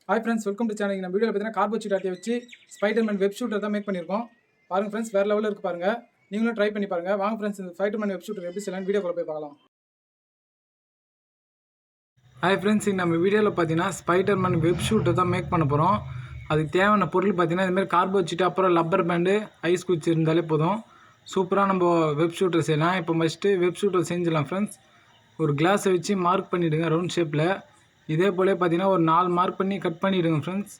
Hi friends, welcome to channel. நம்ம வீடியோவில் பார்த்தீங்கன்னா கார்போ சீட் வச்சு ஸ்பைடர்மேன் வெப் ஷூட்டர் தான் மேக் பண்ணியிருக்கோம். பாருங்கள் ஃப்ரெண்ட்ஸ், வேறு லெவலில் இருக்குது பாருங்கள். நீங்களும் ட்ரை பண்ணி பாருங்கள். வாங்க ஃப்ரெண்ட்ஸ், இந்த ஸ்பைடர்மேன் வெப் ஷூட்டர் எப்படி செய்யலாம் வீடியோக்குள்ள போய் பார்க்கலாம். ஹாய் ஃப்ரெண்ட்ஸ், நம்ம வீடியோவில் பார்த்தீங்கன்னா ஸ்பைடர்மேன் வெப் ஷூட்டர் தான் மேக் பண்ண போகிறோம். அதுக்கு தேவையான பொருள் பார்த்தீங்கன்னா இதுமாதிரி கார்போ சீட், அப்புறம் லப்பர் பேண்டு, ஐஸ் குச்சி இருந்தாலே போதும். சூப்பராக நம்ம வெப் ஷூட்டர் செய்யலாம். இப்போ ஃபஸ்ட்டு வெப் ஷூட்டர் செஞ்சிடலாம் ஃப்ரெண்ட்ஸ். ஒரு கிளாஸை வச்சு மார்க் பண்ணிவிடுங்க ரவுண்ட் ஷேப்பில். இதே போல் பார்த்தீங்கன்னா ஒரு 4 மார்க் பண்ணி கட் பண்ணிவிடுங்க ஃப்ரெண்ட்ஸ்.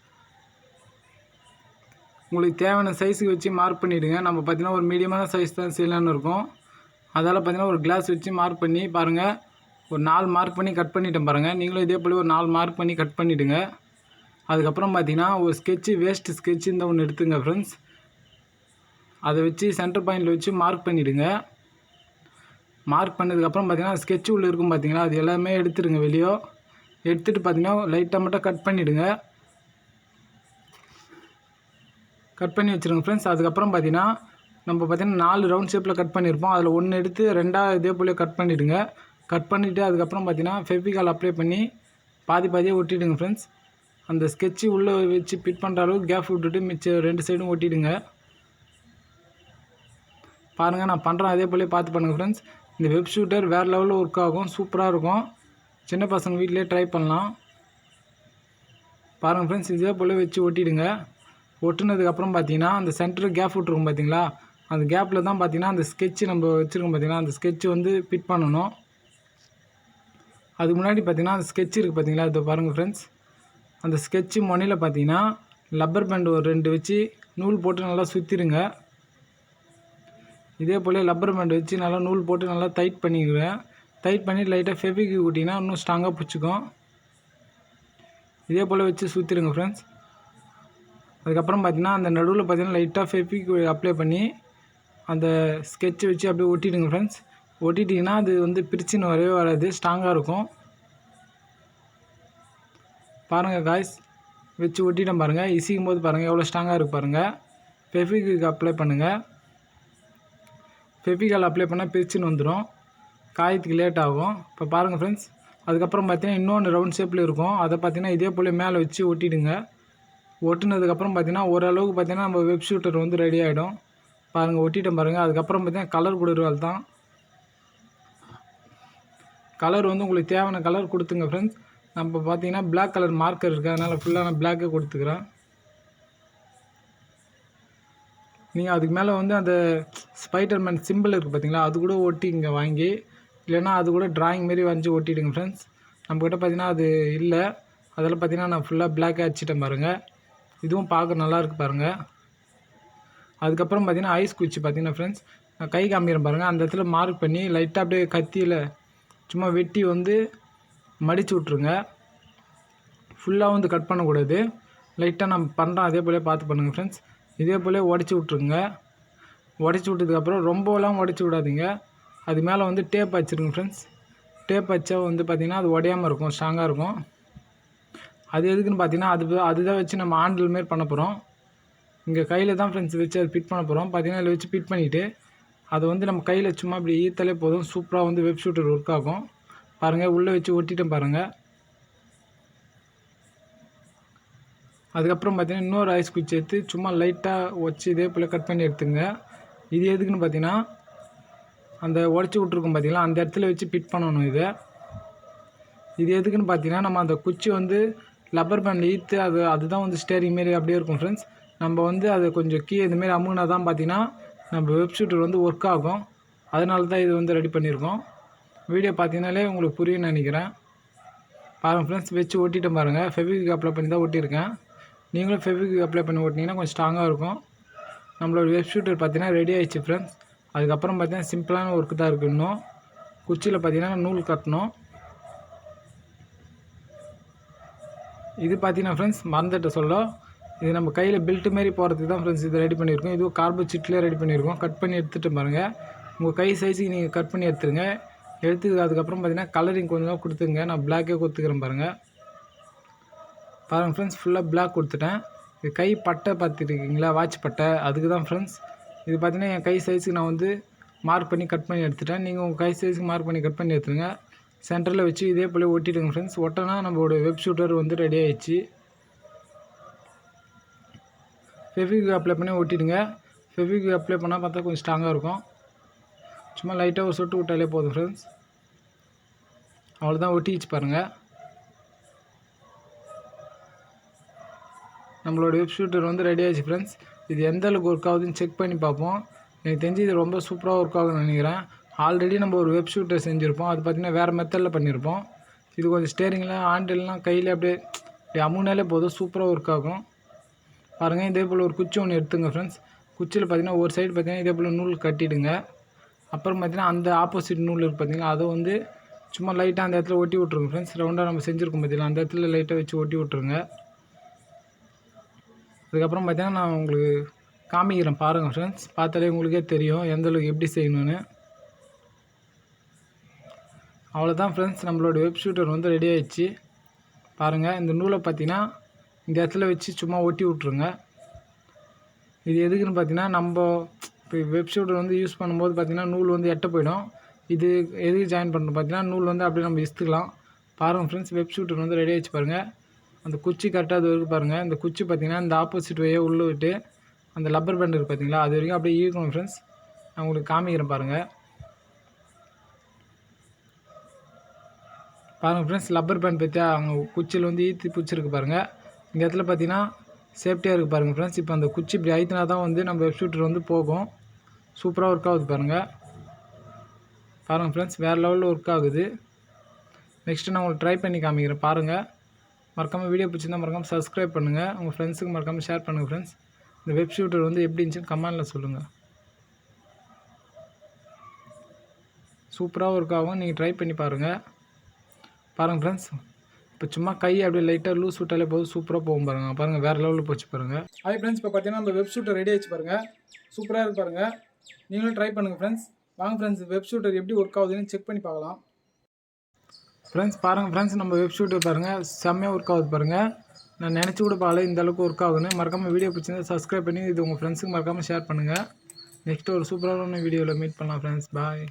உங்களுக்கு தேவையான சைஸுக்கு வச்சு மார்க் பண்ணிவிடுங்க. நம்ம பார்த்தீங்கன்னா ஒரு மீடியமான சைஸ் தான் செய்யலான்னு இருக்கும். அதால் பார்த்தீங்கன்னா ஒரு கிளாஸ் வச்சு மார்க் பண்ணி பாருங்கள். ஒரு 4 மார்க் பண்ணி கட் பண்ணிட்டேன் பாருங்கள். நீங்களும் இதே போல் ஒரு 4 மார்க் பண்ணி கட் பண்ணிவிடுங்க. அதுக்கப்புறம் பார்த்தீங்கன்னா ஒரு ஸ்கெட்சு, வேஸ்ட் ஸ்கெட்சு இந்த ஒன்று எடுத்துங்க ஃப்ரெண்ட்ஸ். அதை வச்சு சென்டர் பாயிண்டில் வச்சு மார்க் பண்ணிவிடுங்க. மார்க் பண்ணதுக்கப்புறம் பார்த்தீங்கன்னா ஸ்கெட்சு உள்ளே இருக்கும் பார்த்தீங்களா, அது எல்லாமே எடுத்துடுங்க வெளியே. எடுத்துகிட்டு பார்த்தீங்கன்னா லைட்டாக மட்டும் கட் பண்ணிவிடுங்க. கட் பண்ணி வச்சுருங்க ஃப்ரெண்ட்ஸ். அதுக்கப்புறம் பார்த்தீங்கன்னா நம்ம பார்த்தீங்கன்னா 4 ரவுண்ட் ஷேப்பில் கட் பண்ணியிருப்போம். அதில் ஒன்று எடுத்து 2ஆக இதே போல் கட் பண்ணிவிடுங்க. கட் பண்ணிவிட்டு அதுக்கப்புறம் பார்த்தீங்கன்னா ஃபெவிகால் அப்ளை பண்ணி பாதியாக ஒட்டிவிடுங்க ஃப்ரெண்ட்ஸ். அந்த ஸ்கெட்சு உள்ளே வச்சு ஃபிட் பண்ணுற அளவுக்கு கேப் விட்டுட்டு மிச்சம் 2 சைடும் ஒட்டிவிடுங்க. பாருங்கள், நான் பண்ணுறேன், அதே போல் பார்த்து பண்ணுங்கள் ஃப்ரெண்ட்ஸ். இந்த வெப் ஷூட்டர் வேறு லெவலில் ஒர்க் ஆகும், சூப்பராக இருக்கும். சின்ன பசங்க வீட்டிலே ட்ரை பண்ணலாம். பாருங்கள் ஃப்ரெண்ட்ஸ், இதே போல் வச்சு ஒட்டிடுங்க. ஒட்டுனதுக்கப்புறம் பார்த்தீங்கன்னா அந்த சென்டர் கேப் விட்ருக்கும் பார்த்தீங்களா, அந்த கேப்பில் தான் பார்த்தீங்கன்னா அந்த ஸ்கெட்சு நம்ம வச்சுருக்கோம் பார்த்தீங்கன்னா, அந்த ஸ்கெட்சு வந்து ஃபிட் பண்ணணும். அதுக்கு முன்னாடி பார்த்தீங்கன்னா அந்த ஸ்கெட்சு இருக்குது பார்த்தீங்களா, இதை பாருங்கள் ஃப்ரெண்ட்ஸ். அந்த ஸ்கெட்சு முனையில் பார்த்தீங்கன்னா லப்பர் பேண்ட் ஒரு 2 வச்சு நூல் போட்டு நல்லா சுற்றிடுங்க. இதே போல் லப்பர் பேண்ட் வச்சு நல்லா நூல் போட்டு நல்லா டைட் பண்ணிக்கிறேன். டைட் பண்ணி லைட்டாக ஃபெவிக்கு ஊட்டிங்கன்னா இன்னும் ஸ்ட்ராங்காக பிடிச்சிக்கும். இதே போல் வச்சு சுற்றிடுங்க ஃப்ரெண்ட்ஸ். அதுக்கப்புறம் பார்த்தீங்கன்னா அந்த நடுவில் பார்த்தீங்கன்னா லைட்டாக ஃபெவிக் அப்ளை பண்ணி அந்த ஸ்கெட்சை வச்சு அப்படியே ஒட்டிடுங்க ஃப்ரெண்ட்ஸ். ஒட்டிட்டிங்கன்னா அது வந்து பிரிச்சுன்னு வரவே வராது, ஸ்ட்ராங்காக இருக்கும். பாருங்கள் காய்ஸ், வச்சு ஒட்டிட்டேன் பாருங்கள். இசிக்கும் போது பாருங்கள் எவ்வளோ ஸ்ட்ராங்காக இருக்குது பாருங்கள். ஃபெவிக்கு அப்ளை பண்ணுங்கள். ஃபெவிகால் அப்ளை பண்ணால் பிரிச்சுன்னு வந்துடும், காயத்துக்கு லேட் ஆகும். இப்போ பாருங்கள் ஃப்ரெண்ட்ஸ். அதுக்கப்புறம் பார்த்தீங்கன்னா இன்னொன்று ரவுண்ட் ஷேப்பில் இருக்கும். அதை பார்த்தீங்கன்னா இதே போல் மேலே வச்சு ஒட்டிடுங்க. ஒட்டினதுக்கப்புறம் பார்த்தீங்கன்னா ஓரளவுக்கு பார்த்தீங்கன்னா நம்ம வெப் ஷூட்டர் வந்து ரெடி ஆகிடும். பாருங்கள், ஒட்டிட்டேன் பாருங்கள். அதுக்கப்புறம் பார்த்தீங்கன்னா கலர் கொடுக்குறது தான். கலர் வந்து உங்களுக்கு தேவையான கலர் கொடுத்துங்க ஃப்ரெண்ட்ஸ். நம்ம பார்த்தீங்கன்னா பிளாக் கலர் மார்க்கர் இருக்குது, அதனால் ஃபுல்லாக நான் பிளாக்கே கொடுத்துக்கிறேன். நீங்கள் அதுக்கு மேலே வந்து அந்த ஸ்பைடர்மேன் சிம்பிள் இருக்குது பார்த்தீங்களா, அது கூட ஒட்டிங்க வாங்கி. இல்லைன்னா அது கூட ட்ராயிங் மாரி வரைஞ்சி ஒட்டிடுங்க ஃப்ரெண்ட்ஸ். நம்மக்கிட்ட பார்த்தீங்கன்னா அது இல்லை, அதில் பார்த்தீங்கன்னா நான் ஃபுல்லாக பிளாக்கே அடிச்சிட்டேன் பாருங்கள். இதுவும் பார்க்க நல்லாயிருக்கு பாருங்கள். அதுக்கப்புறம் பார்த்தீங்கன்னா ஐஸ் குச்சி பார்த்தீங்கன்னா ஃப்ரெண்ட்ஸ், நான் கை காமிக்கிறேன் பாருங்கள். அந்த இடத்துல மார்க் பண்ணி லைட்டாக அப்படியே கத்தியில் சும்மா வெட்டி வந்து மடித்து விட்ருங்க. ஃபுல்லாக வந்து கட் பண்ணக்கூடாது, லைட்டாக நம்ம பண்ணுறோம் அதே போல் பார்த்து பண்ணுங்கள் ஃப்ரெண்ட்ஸ். இதே போல் உடச்சி விட்ருங்க. உடச்சி விட்டதுக்கப்புறம் ரொம்பலாம் உடச்சி விடாதீங்க. அது மேலே வந்து டேப் வச்சுருங்க ஃப்ரெண்ட்ஸ். டேப் வச்சா வந்து பார்த்திங்கன்னா அது உடையாமல் இருக்கும், ஸ்ட்ராங்காக இருக்கும். அது எதுக்குன்னு பார்த்தீங்கன்னா அதுதான் வச்சு நம்ம ஹேண்டில் மாரி பண்ண போகிறோம். இங்கே கையில் தான் ஃப்ரெண்ட்ஸ் வச்சு அது ஃபிட் பண்ண போகிறோம். பார்த்தீங்கன்னா அதில் வச்சு ஃபிட் பண்ணிவிட்டு அதை வந்து நம்ம கையில் சும்மா இப்படி ஈர்த்தாலே போதும், சூப்பராக வந்து வெப் ஷூட்டர் ஒர்க் ஆகும். பாருங்கள், உள்ளே வச்சு ஒட்டிட்டேன் பாருங்கள். அதுக்கப்புறம் பார்த்தீங்கன்னா இன்னொரு ஐஸ் குச்சி எடுத்து சும்மா லைட்டாக வச்சு இதே போல் கட் பண்ணி எடுத்துங்க. இது எதுக்குன்னு பார்த்தீங்கன்னா அந்த உடச்சி விட்ருக்கோம் பார்த்தீங்களா, அந்த இடத்துல வச்சு ஃபிட் பண்ணணும். இது எதுக்குன்னு பார்த்தீங்கன்னா நம்ம அந்த குச்சி வந்து லப்பர் பேண்டில் ஈர்த்து அதுதான் வந்து ஸ்டேரிங் மாரி அப்படியே இருக்கும் ஃப்ரெண்ட்ஸ். நம்ம வந்து அதை கொஞ்சம் இதுமாரி அமுகுனா தான் பார்த்தீங்கன்னா நம்ம வெப் ஷூட்டர் வந்து ஒர்க் ஆகும். அதனால தான் இது வந்து ரெடி பண்ணியிருக்கோம். வீடியோ பார்த்தீங்கன்னாலே உங்களுக்கு புரியும்னு நினைக்கிறேன். பாருங்கள் ஃப்ரெண்ட்ஸ், வச்சு ஒட்டிட்டேன் பாருங்கள். ஃபெவிக் அப்ளை பண்ணி தான் ஒட்டியிருக்கேன். நீங்களும் ஃபெவிக் அப்ளை பண்ணி ஓட்டினீங்கன்னா கொஞ்சம் ஸ்ட்ராங்காக இருக்கும். நம்மளோட வெப் ஷூட்டர் பார்த்தீங்கன்னா ரெடி ஆகிடுச்சு ஃப்ரெண்ட்ஸ். அதுக்கப்புறம் பார்த்தீங்கன்னா சிம்பிளான ஒர்க்கு தான் இருக்குது. இன்னும் குச்சியில் பார்த்தீங்கன்னா நூல் கட்டணும். இது பார்த்தீங்கன்னா ஃப்ரெண்ட்ஸ் மறந்துட்டு சொல்ல, இது நம்ம கையில் பெல்ட்டு மாரி போகிறதுக்கு தான் ஃப்ரெண்ட்ஸ் இது ரெடி பண்ணியிருக்கோம். இதுவும் கார்போ சீட்லேயே ரெடி பண்ணியிருக்கோம். கட் பண்ணி எடுத்துகிட்டு பாருங்கள். உங்கள் கை சைஸுக்கு நீங்கள் கட் பண்ணி எடுத்துருங்க. அதுக்கப்புறம் பார்த்தீங்கன்னா கலரிங் கொஞ்சம் கொடுத்துங்க. நான் பிளாக்கே கொடுத்துக்கிறேன் பாருங்கள். பாருங்கள் ஃப்ரெண்ட்ஸ், ஃபுல்லாக பிளாக் கொடுத்துட்டேன். இது கை பட்டை பார்த்துருக்கீங்களா, வாட்ச் பட்டை, அதுக்கு தான் ஃப்ரெண்ட்ஸ். இது பார்த்தீங்கன்னா என் கை சைஸுக்கு நான் வந்து மார்க் பண்ணி கட் பண்ணி எடுத்துட்டேன். நீங்கள் உங்கள் கை சைஸுக்கு மார்க் பண்ணி கட் பண்ணி எடுத்துருங்க. சென்டரில் வச்சு இதே போல் ஒட்டிடுங்க ஃப்ரெண்ட்ஸ். ஒட்டினா நம்மளோட வெப் ஷூட்டர் வந்து ரெடி ஆகிடுச்சு. ஃபெவிக்விக் அப்ளை பண்ணி ஒட்டிடுங்க. ஃபெவிக்விக் அப்ளை பண்ணால் பார்த்தா கொஞ்சம் ஸ்ட்ராங்காக இருக்கும். சும்மா லைட்டாக ஒரு சொட்டு விட்டாலே போதும் ஃப்ரெண்ட்ஸ். அவ்வளோதான், ஒட்டிச்சு பாருங்கள். நம்மளோட வெப் ஷூட்டர் வந்து ரெடி ஆகிடுச்சு ஃப்ரெண்ட்ஸ். இது எந்த அளவுக்கு ஒர்க் ஆகுதுன்னு செக் பண்ணி பார்ப்போம். எனக்கு தெரிஞ்சு இது ரொம்ப சூப்பராக ஒர்க் ஆகுதுன்னு நினைக்கிறேன். ஆல்ரெடி நம்ம ஒரு வெப் ஷூட்டர் செஞ்சுருப்போம். அது பார்த்திங்கன்னா வேறு மெத்தடில் பண்ணியிருப்போம். இது கொஞ்சம் ஸ்டேரிங்கில் ஹேண்டில்லாம் கையில் அப்படியே அமுங்கினாலே போதும், சூப்பராக ஒர்க் ஆகும். பாருங்கள், இதே போல் ஒரு குச்சி ஒன்று எடுத்துங்க ஃப்ரெண்ட்ஸ். குச்சியில் பார்த்திங்கன்னா ஒரு சைடு பார்த்திங்கன்னா இதே போல் நூல் கட்டிடுங்க. அப்புறம் பார்த்திங்கன்னா அந்த ஆப்போசிட் நூல் இருக்குது பார்த்திங்கன்னா, அதை வந்து சும்மா லைட்டாக அந்த இடத்துல ஒட்டி விட்ருங்க ஃப்ரெண்ட்ஸ். ரவுண்டாக நம்ம செஞ்சுருக்கோம் பார்த்திங்கன்னா, அந்த இடத்துல லைட்டாக வச்சு ஒட்டி விட்ருங்க. அதுக்கப்புறம் பார்த்திங்கன்னா நான் உங்களுக்கு காமிக்கிறேன் பாருங்கள் ஃப்ரெண்ட்ஸ். பார்த்தாலே உங்களுக்கே தெரியும் எந்தளவுக்கு எப்படி செய்யணுன்னு. அவ்வளோதான் ஃப்ரெண்ட்ஸ், நம்மளோட வெப் ஷூட்டர் வந்து ரெடி ஆகிடுச்சு. பாருங்கள், இந்த நூலை பார்த்திங்கன்னா இந்த இடத்துல வச்சு சும்மா ஒட்டி விட்ருங்க. இது எதுக்குன்னு பார்த்திங்கன்னா, நம்ம இப்போ வெப் ஷூட்டர் வந்து யூஸ் பண்ணும்போது பார்த்திங்கன்னா நூல் வந்து எட்ட போயிடும். இது எதுக்கு ஜாயின் பண்ணணும் பார்த்திங்கன்னா, நூல் வந்து அப்படியே நம்ம இழுத்துக்கலாம். பாருங்கள் ஃப்ரெண்ட்ஸ், வெப் ஷூட்டர் வந்து ரெடி ஆகிடுச்சு பாருங்கள். அந்த குச்சி கரெக்டாக அது வரைக்கும் பாருங்கள். இந்த குச்சி பார்த்திங்கன்னா இந்த ஆப்போசிட் வேயே உள்ளே விட்டு அந்த லப்பர் பேண்ட் இருக்குது பார்த்திங்களா, அது வரைக்கும் அப்படியே ஈர்க்கணும் ஃப்ரெண்ட்ஸ். நான் உங்களுக்கு காமிக்கிறேன் பாருங்கள். பாருங்கள் ஃப்ரெண்ட்ஸ், லப்பர் பேண்ட் பார்த்தியா அங்கே குச்சியில் வந்து ஈர்த்து பிடிச்சிருக்கு பாருங்கள். இந்த இடத்துல பார்த்திங்கன்னா சேஃப்டியாக இருக்குது பாருங்கள் ஃப்ரெண்ட்ஸ். இப்போ அந்த குச்சி இப்படி ஆயிடுனா தான் வந்து நம்ம வெப் ஷூட்டர் வந்து போகும். சூப்பராக ஒர்க் ஆகுது பாருங்கள். பாருங்கள் ஃப்ரெண்ட்ஸ், வேறு லெவலில் ஒர்க் ஆகுது. நெக்ஸ்ட்டு நான் உங்களுக்கு ட்ரை பண்ணி காமிக்கிறேன் பாருங்கள். மறக்காமல் வீடியோ பிடிச்சிருந்தா மறக்காமல் சப்ஸ்கிரைப் பண்ணுங்கள். உங்கள் ஃப்ரெண்ட்ஸுக்கு மறக்காமல் ஷேர் பண்ணுங்கள் ஃப்ரெண்ட்ஸ். இந்த வெப் ஷூட்டர் வந்து எப்படி இருந்துச்சுன்னு கமெண்டில் சொல்லுங்கள். சூப்பராக ஒர்க் ஆகும், நீங்கள் ட்ரை பண்ணி பாருங்கள். பாருங்கள் ஃப்ரெண்ட்ஸ், இப்போ சும்மா கை அப்படியே லைட்டாக லூஸ் விட்டாலே போதும், சூப்பராக போகும் பாருங்கள். பாருங்கள், வேறு லெவலில் போச்சு பாருங்கள். ஹாய் ஃப்ரெண்ட்ஸ், இப்போ பார்த்தீங்கன்னா நம்ம வெப் ஷூட்டர் ரெடி ஆகிடுச்சு பாருங்கள். சூப்பராக இருக்குது பாருங்கள். நீங்களும் ட்ரை பண்ணுங்கள் ஃப்ரெண்ட்ஸ். வாங்க ஃப்ரெண்ட்ஸ், வெப் ஷூட்டர் எப்படி ஒர்க் ஆகுதுன்னு செக் பண்ணி பார்க்கலாம். ஃப்ரெண்ட்ஸ் பாருங்கள் ஃப்ரெண்ட்ஸ், நம்ம வெப் ஷூட்டர் பாருங்கள் செம்மையாக ஒர்க் ஆகுது பாருங்கள். நான் நினச்சி கூட பார்க்கல இந்த அளவுக்கு ஒர்க் ஆகுதுன்னு. மறக்காமல் வீடியோ பிடிச்சிருந்தா சப்ஸ்கிரைப் பண்ணி இது உங்கள் ஃப்ரெண்ட்ஸுக்கு மறக்காமல் ஷேர் பண்ணுங்கள். நெக்ஸ்ட்டு ஒரு சூப்பரான வீடியோவில் மீட் பண்ணலாம் ஃப்ரெண்ட்ஸ். பாய்.